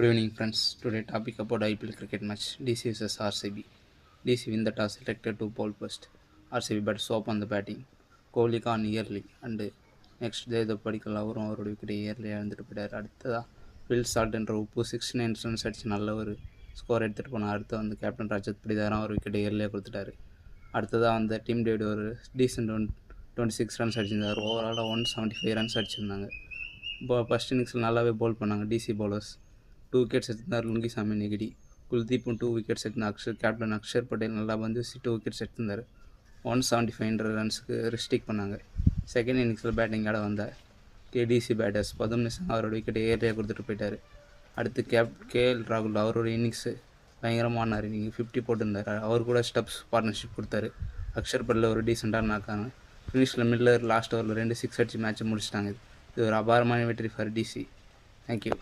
Good evening, friends. Today topic about IPL cricket match. DC vs RCB. DC win the toss, selected to bowl first. RCB bat swap on the batting. Kohli gone early and next day the படிக்கல் அவரும் அவரோட wicket இயர்லியாக இருந்துட்டு போயிட்டார். அடுத்ததாக Phil Salt என்ற உப்பு 69 runs அடிச்சு நல்ல ஒரு ஸ்கோர் எடுத்துகிட்டு போனார். அடுத்து வந்து கேப்டன் ரஜத் படிதாரம் ஒரு விக்கெட் இயர்லியாக கொடுத்துட்டாரு. அடுத்ததாக வந்து டீம் டேவிட் ஒரு டீசென்ட் 26 ரன்ஸ் அடிச்சிருந்தார். ஓவராலாக 175 ரன்ஸ் அடிச்சிருந்தாங்க. ஃபஸ்ட் இன்னிங்ஸில் நல்லாவே பவுல் பண்ணாங்க டிசி பவுலர்ஸ். 2 விக்கெட்ஸ் எடுத்திருந்தார் லுங்கிசாமி நெகிடி. குல்தீப்பும் 2 விக்கெட்ஸ் எடுத்திருந்தார். கேப்டன் அக்ஷர் பட்டேல் நல்லா வந்து 2 விக்கெட்ஸ் எடுத்திருந்தார். 175 ரன்ஸுக்கு ரெஸ்ட்ரிக்ட் பண்ணாங்க. செகண்ட் இன்னிங்ஸில் பேட்டிங் ஆட வந்தார் கேடிசி பேட்டர்ஸ் 11 நிமிஷம் அவரோட விக்கெட் ஏரியா கொடுத்துட்டு போயிட்டார். அடுத்து கேஎல் ராகுல் அவரோட இன்னிங்ஸு பயங்கரமானார். நீங்கள் 50 போட்டிருந்தார். அவர் கூட ஸ்டப்ஸ் பார்ட்னர்ஷிப் கொடுத்தாரு. அக்ஷர் பட்டேல் ஒரு டீசெண்டாக நாக்காங்க. ஃபினிஷில் மில்லர் லாஸ்ட் ஓவரில் 2 6 அடிச்சு மேட்ச்சை முடிச்சிட்டாங்க. இது ஒரு அபாரமான வெற்றி ஃபார் டிசி. தேங்க்யூ.